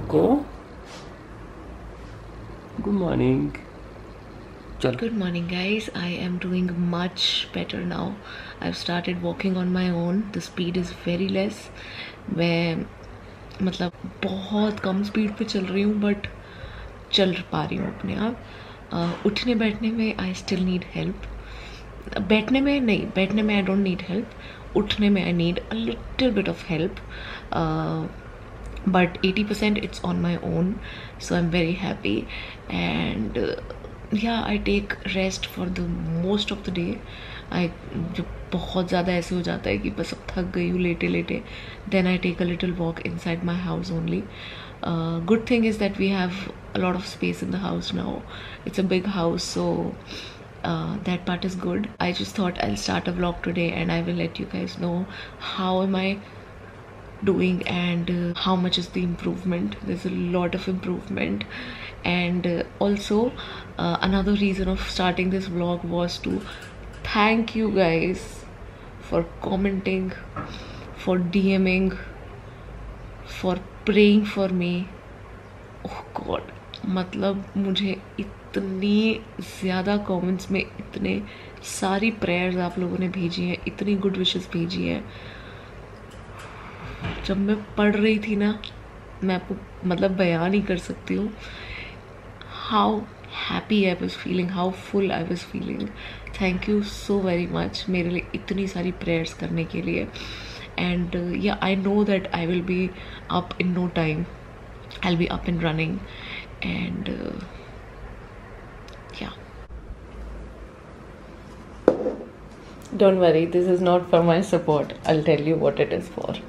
Coco. Good morning. Good morning guys. I am doing much better now. I've started walking on my own. The speed is very less. मैं मतलब बहुत कम speed पे चल रही हूँ but चल पा रही हूँ अपने आप। उठने बैठने में आई स्टिल नीड हेल्प। बैठने में नहीं, बैठने में आई डोंट नीड हेल्प। उठने में I need a little bit of help, but 80% it's on my own, so I'm very happy. And yeah, I take rest for the most of the day. जब बहुत ज़्यादा ऐसे हो जाता है कि बस अब थक गई हूँ लेटे लेटे, then I take a little walk inside my house only. Good thing is that we have a lot of space in the house now. It's a big house, so that part is good. I just thought I'll start a vlog today and I will let you guys know how am I doing and how much is the improvement. There's a lot of improvement. And also another reason of starting this vlog was to thank you guys for commenting, for DMing, for praying for me. Oh god, मतलब मुझे इतनी ज़्यादा comments में इतने सारी prayers आप लोगों ने भेजी हैं, इतनी गुड विशेस भेजी हैं। जब मैं पढ़ रही थी ना, मैं आपको मतलब बयान नहीं कर सकती हूँ how happy I was feeling, how full I was feeling. Thank you so very much मेरे लिए इतनी सारी प्रेयर्स करने के लिए। And yeah I know that I will be up in no time, I will be up and running and yeah don't worry, this is not for my support, I will tell you what it is for.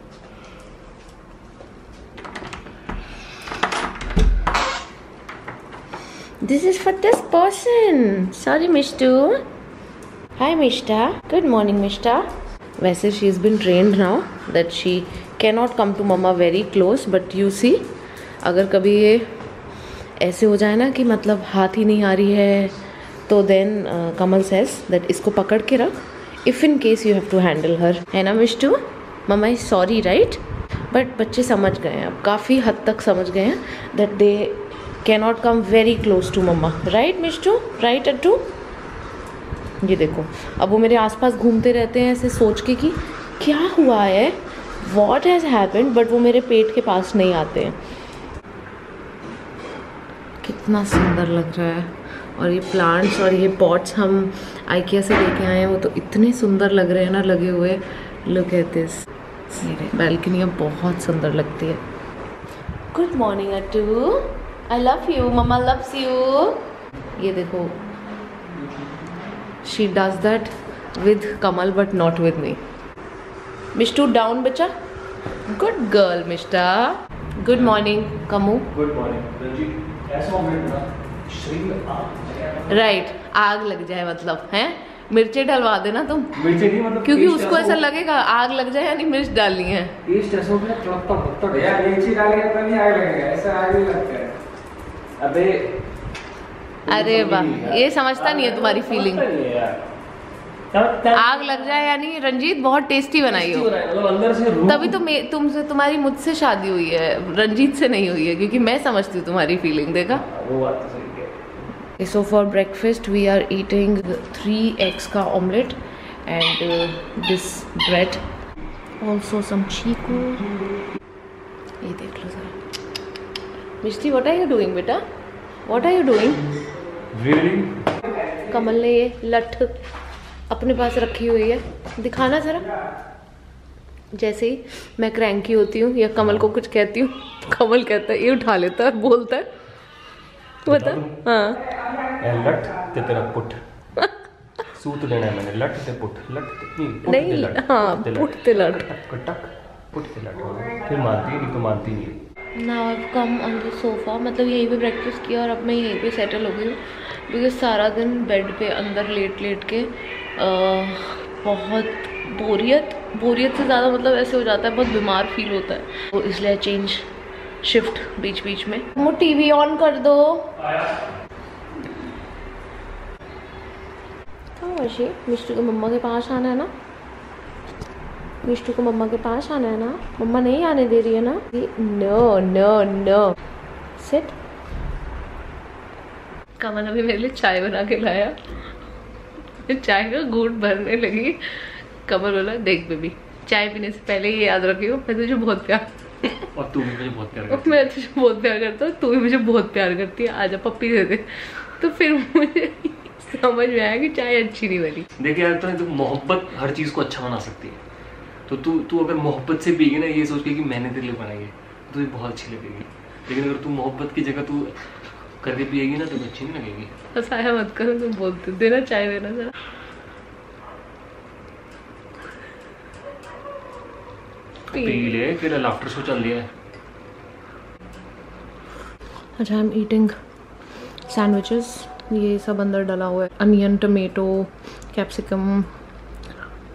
This is for this person. Sorry, Mishtu. Hi, Mishta. Good morning, Mishta. वैसे she has been trained now that she cannot come to mama very close, but you see, अगर कभी ये ऐसे हो जाए ना कि मतलब हाथ ही नहीं आ रही है, तो then कमल says that इसको पकड़ के रख, if in case you have to handle her, है ना मिष्टू? मम्मा is sorry, right? But बच्चे समझ गए हैं अब, काफ़ी हद तक समझ गए हैं that they cannot come very close to mama, right Mishtu, right अट्टू? ये देखो, अब वो मेरे आसपास घूमते रहते हैं ऐसे सोच के कि क्या हुआ है, what has happened, बट वो मेरे पेट के पास नहीं आते हैं। कितना सुंदर लग रहा है। और ये प्लांट्स और ये पॉट्स हम आइकिया से लेके आए हैं, वो तो इतने सुंदर लग रहे हैं ना लगे हुए। लुक एट दिस, बैल्कनी अब बहुत सुंदर लगती है। Good morning Attu, I love you, mama loves you. ये देखो, she does that with Kamal but not with me. Mishtu down बच्चा, good girl Mishta. Good morning Kamu. Good morning. Ranjit, ऐसा omelette ना श्री Right, आग लग जाए मतलब हैं, मिर्चे डलवा देना तुम। मिर्ची नहीं मतलब, क्योंकि उसको ऐसा लगेगा आग लग जाए यानी मिर्च डालनी है। टेस्ट ऐसा हो गया तड़कता यार, मिर्ची डालेगा तो नहीं आग लगेगा, ऐसा आग नहीं लगता है। अबे अरे वाह, ये समझता नहीं है तुम्हारी फीलिंग। आग लग जाए यानी रंजीत बहुत टेस्टी बनाई हो, अंदर से तभी तो तुमसे तुम्हारी मुझसे शादी हुई है, रंजीत से नहीं हुई है, क्योंकि मैं समझती हूँ तुम्हारी फीलिंग। देखा, वो बात तो सही है। So for breakfast we are eating 3 eggs का omelette and this bread, also some chikoo. ये देख लो जरा। Mishti, what are you doing बेटा, what are you doing? Reading. Kamal ने ये लठ अपने पास रखी हुई है, दिखाना जरा। जैसे ही मैं क्रैंकी होती हूँ या कमल को कुछ कहती हूँ, कमल कहता है, ये उठा लेता है, बोलता है, बता। हाँ, लट ते तेरा पुट सूत लेना है मैंने, लट ते पुट, लट नहीं, हाँ, पुट ते लट, पुट ते लट। फिर मानती नहीं तो मानती नहीं। Now I have come on the sofa, मतलब यहीं पे ब्रेकफास्ट किया और अब मैं यहीं पे सेटल हो गई हूँ, बिकॉज सारा दिन बेड पे अंदर लेट लेट के बहुत बोरियत से ज़्यादा मतलब ऐसे हो जाता है, बहुत बीमार फील होता है, तो इसलिए चेंज शिफ्ट बीच बीच में। वो टीवी ऑन कर दो। कहाँ वैसे मिष्टू के मम्मा के पास आना है ना, मिष्टू को मम्मा के पास आना है ना, मम्मा नहीं आने दे रही है ना। No no no, sit. Kamal अभी मेरे लिए चाय बना के लाया, चाय का घूंट भरने लगी। कमल बोला देख बेबी, चाय पीने से पहले ये याद रखियो मैं तुझे बहुत प्यार और तू भी मुझे बहुत प्यार करती है। मैं तुझे बहुत प्यार करता हूँ, तू भी मुझे बहुत प्यार करती है, आजा पप्पी दे दे। तो फिर मुझे समझ में आया कि चाय अच्छी नहीं बनी। देखिए यार, तो मोहब्बत हर चीज को अच्छा बना सकती है। तो तू अगर मोहब्बत से पिएगी ना, ये सोच के कि मैंने तेरे लिए बनाई है, तो तुझे बहुत अच्छी लगेगी। लेकिन अगर तू मोहब्बत की जगह तू करके पिएगी ना, तो अच्छी नहीं लगेगी। हंसाया मत करो, तुम बोलते देना चाय देना जरा। पी ले, फिर लाफ्टर शो चल रहा है। अच्छा, आई एम ईटिंग सैंडविचेस। ये सब अंदर डला हुआ है, अनियन, टमेटो, कैप्सिकम,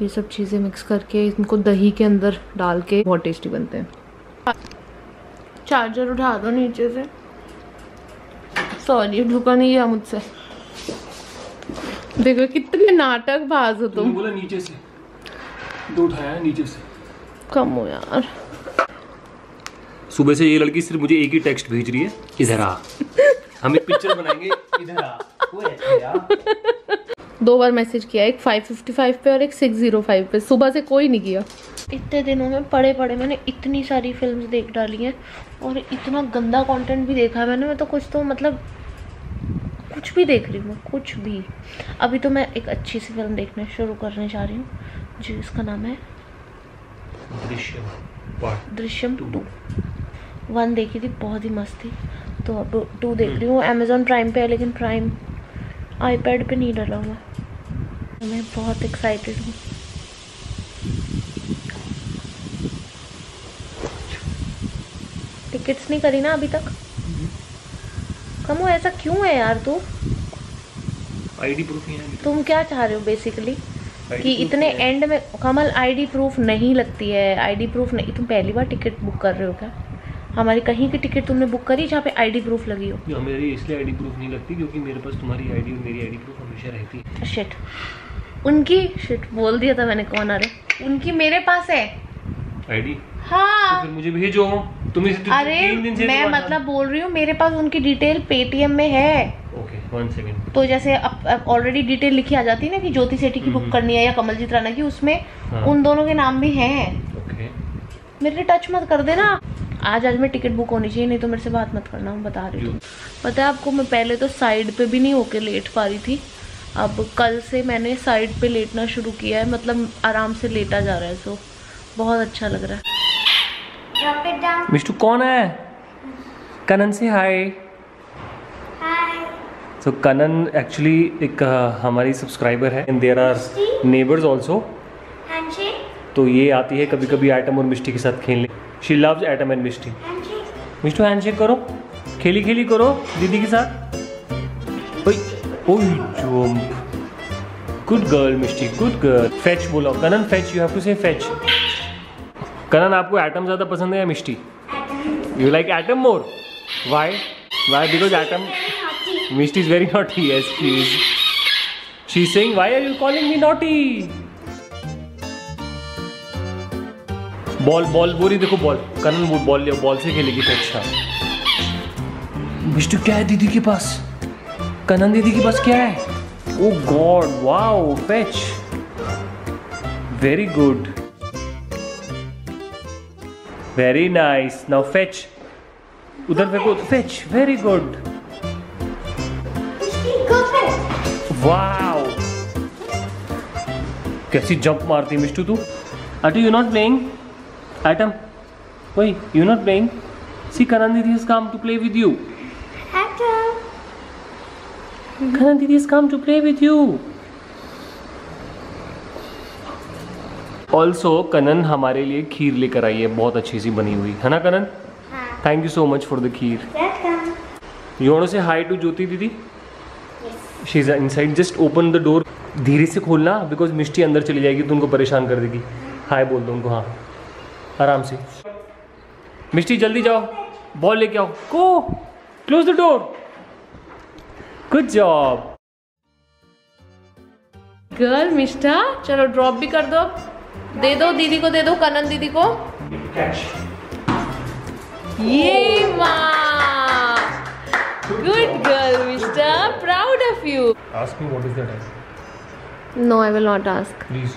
ये सब चीज़ें मिक्स करके इनको दही के अंदर डाल के बहुत टेस्टी बनते हैं। चार्जर उठा दो नीचे से, सॉरी ढुका नहीं गया मुझसे। देखो कितने नाटक बाज हो तुम। बोला नीचे से, तो उठाया नीचे से। कम हो यार। सुबह से ये लड़की सिर्फ मुझे एक ही टेक्स्ट भेज रही है, इधर आ, हम एक पिक्चर बनाएंगे, इधर आ। वो यार 2 बार मैसेज किया, एक 555 पे और एक 605 पे। सुबह से कोई नहीं किया। इतने दिनों में पढ़े मैंने इतनी सारी फिल्म्स देख डाली हैं और इतना गंदा कंटेंट भी देखा है मैंने। मैं तो कुछ तो मतलब कुछ भी देख रही हूँ, कुछ भी। अभी तो मैं एक अच्छी सी फिल्म देखने शुरू करने जा रही हूँ जिसका नाम है दृश्यम 2। 1 देखी थी, बहुत ही मस्त थी, तो अब 2 देख रही हूँ। अमेजोन प्राइम पे है, लेकिन प्राइम आईपैड पे नहीं डला हुआ। मैं बहुत एक्साइटेड हूँ। टिकट्स नहीं करी ना अभी तक? कमो ऐसा क्यों है यार तू? आईडी प्रूफ नहीं है। तुम क्या चाह रहे हो बेसिकली कि इतने एंड में? कमल आईडी प्रूफ नहीं लगती है, आईडी प्रूफ नहीं। तुम पहली बार टिकट बुक कर रहे हो क्या? हमारी कहीं की टिकट तुमने बुक करी जहाँ पे आईडी प्रूफ लगी हो? मेरी इसलिए आईडी प्रूफ नहीं लगती क्योंकि मेरे पास तुम्हारी आईडी और मेरी आईडी प्रूफ हमेशा रहती है। शिट, उनकी शिट बोल दिया था मैंने, कौन आ रहे? उनकी मेरे पास है आईडी। हाँ तो फिर मुझे भेजो। तुम अरे 3 दिन से मैं मतलब बोल रही हूँ मेरे पास उनकी डिटेल पेटीएम में है। Okay 1 second. तो जैसे अब ऑलरेडी डिटेल लिखी आ जाती है ना कि ज्योति सेठी की बुक करनी है या कमलजीत राणा की, उसमें हाँ। उन दोनों के नाम भी हैं। ओके, मेरे टच मत कर देना। आज में टिकट बुक होनी चाहिए, नहीं तो मेरे से बात मत करना, मैं बता रही हूँ। पता है आपको, मैं पहले तो साइड पे भी नहीं होके लेट पा रही थी। अब कल से मैंने साइड पे लेटना शुरू किया है, मतलब आराम से लेटा जा रहा है। सो बहुत अच्छा लग रहा है। मिष्टू कौन है? कनन से हाय। सो कनन एक्चुअली एक हमारी सब्सक्राइबर है, and there are neighbours also. तो ये आती है कभी कभी एटम और मिष्टी के साथ खेलने। She loves Atom and Mishti. Mishtu handshake करो, खेली खेली करो दीदी के साथ। Good girl Mishti, good girl. Fetch बोलो Kanan, fetch. You have to say fetch. Kanan, आपको एटम ज्यादा पसंद है या Mishti? You like Atom more? Why? Why? Because Atom, Mishti is very naughty. Yes please. She is saying why are you calling me naughty? Ball ball बोरी देखो, ball. Kanan वो ball ले, ball से खेलेगी तो अच्छा। मिष्टू क्या है दीदी के पास? कनन दीदी के पास क्या है? Oh God, wow, fetch. Very good, very nice. Now fetch. उधर फेंको, फेच। Very good, wow. कैसी जंप मारती मिष्टू तू। Attu, you not playing? Atom, wait, you're not playing? See, Kanan Didi has come to play with you. Atom. Kanan Didi has come to play with you. Also, Kanan हमारे लिए खीर लेकर आई है, बहुत अच्छी सी बनी हुई है ना कनन? हाँ. Thank you so much for the kheer. Welcome. You want to say hi to Jyoti दीदी? Yes. She's inside. Just open the door. धीरे से खोलना, because मिष्टी अंदर चली जाएगी तो उनको परेशान कर देगी। हाय बोल दो उनको। हाँ, आराम से। मिष्टी जल्दी जाओ, बॉल लेके आओ। Go, close the door. Good job girl Mishta, चलो ड्रॉप भी कर दो। दे दो दीदी को, दे दो कनन दीदी को। कैच। ये माँ, good girl mister, proud of you. Ask me what is the time. No I will not ask. Please.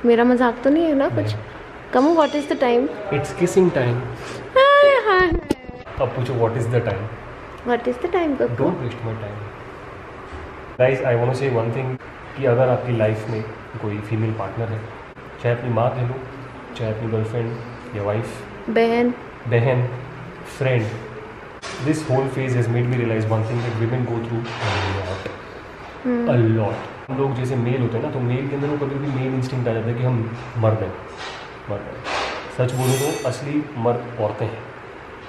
मेरा मजाक तो नहीं है ना कुछ? Come on what is the time? It's kissing time. हाय हाय। अब पूछो what is the time. What is the time? Don't waste my time. Guys I want to say one thing कि अगर आपकी लाइफ में कोई फीमेल पार्टनर है, चाहे अपनी माँ कह लो, चाहे अपनी गर्लफ्रेंड या वाइफ, बहन, friend, this whole phase has made me realise one thing that women go through a lot. हम लोग जैसे मेल होते हैं ना, तो मेल के अंदर वो कभी कभी मेल इंस्टिंक्ट आ जाता है कि हम मर्द हैं। सच बोलूँ तो असली मर्द औरतें हैं।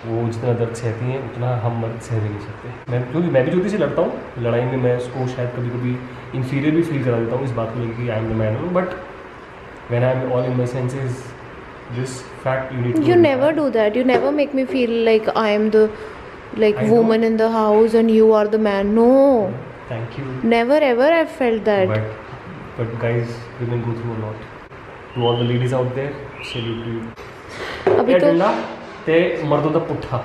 वो जितना दर्द सहती हैं उतना हम मर्द सह भी नहीं सकते। मैं भी ज्योति से लड़ता हूँ, लड़ाई में मैं उसको शायद कभी कभी इन्फीरियर भी फील करा देता हूँ इस बात को लेकर कि I am the man, but when I am all in my senses, this fact you need to. You never do that. You never make me feel like I am the I woman know. in the house and you are the man. No, Thank you. never ever I felt that. But guys, women go through a lot. To all the ladies out there, salute to you. अभी तो डंडा ते मर्दों का पुट्ठा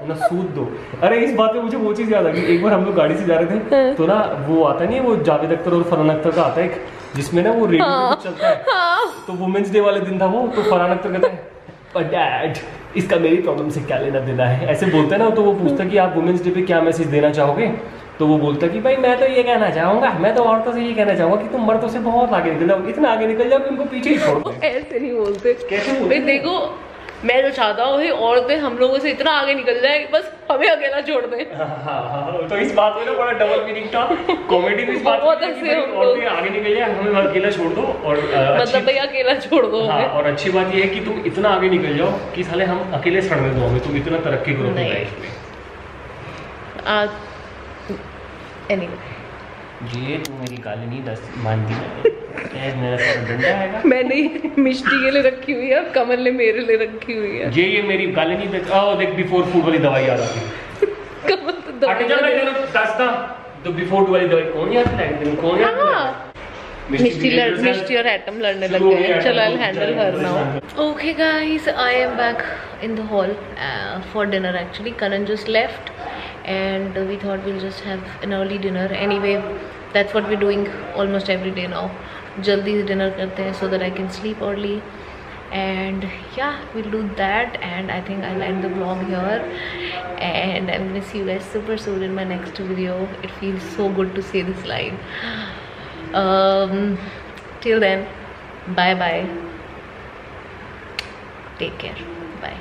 ना सूद दो। अरे इस बात पे मुझे वो चीज़ याद आ गई। एक बार हम लोग गाड़ी से जा रहे थे तो ना वो आता नहीं है, वो जावेद अख्तर और फरहान अख्तर का आता है एक, जिसमें ना वो रेडियो पे चलता है। तो वुमेन्स डे वाले दिन था वो, तो फरहान अख्तर कहता है पर डैड इसका मेरी प्रॉब्लम से क्या लेना देना है, ऐसे बोलते हैं ना। तो वो पूछता है कि आप वुमेन्स डे पे क्या मैसेज देना चाहोगे, तो वो बोलता है कि भाई मैं तो ये कहना चाहूँगा, मैं तो औरतों से ये कहना चाहूँगा कि तुम मर्दों से बहुत आगे निकल जाओ, इतना आगे निकल जाओ कि उनको पीछे ही छोड़ दो। ऐसे नहीं बोलते। कैसे बोलते भाई देखो, मैं तो चाहता हूँ भाई औरतें हम लोगों से इतना आगे निकल जाए बस हमें अकेला छोड़ दे। तो इस बात में ना बड़ा डबल मीनिंग था, कॉमेडी में इस बात बहुत में कि हंसे भाई हम औरतें आगे निकल जाए, हमें अकेला छोड़ दो। और मतलब भैया अकेला छोड़ दो हाँ, हमें। और अच्छी बात ये है कि तुम इतना आगे निकल जाओ कि साले हम अकेले सड़ने दो हमें, तुम इतना तरक्की करो अपनी नहीं। लाइफ में। Anyway, ये तू मेरी गाली नहीं दस मानती है, मेरा सारा डंडा आएगा। मैंने मिष्टी के लिए रखी हुई है, कमल ने मेरे लिए रखी हुई है। ये मेरी गाली नहीं देख। आओ देख, बिफोर फूड वाली दवाई याद आती है। कमल तो हट जा, मैं तेरे को दसता तो बिफोर फूड वाली दवाई कौन याद दिलाएगा तेरे को? कौन याद दिलाएगा? मिष्टी और एटम लड़ने लग गए। चलो I handle her now. Okay guys, I am back in the hall for dinner. Actually Kanan just left and we thought we'll just have an early dinner. Anyway, that's what we're doing almost every day now. Jaldi se dinner karte hain so that I can sleep early, and yeah, we'll do that. And I think I'll end the vlog here, and I'm gonna see you guys super soon in my next video. It feels so good to say this line. Till then, bye bye, take care, bye.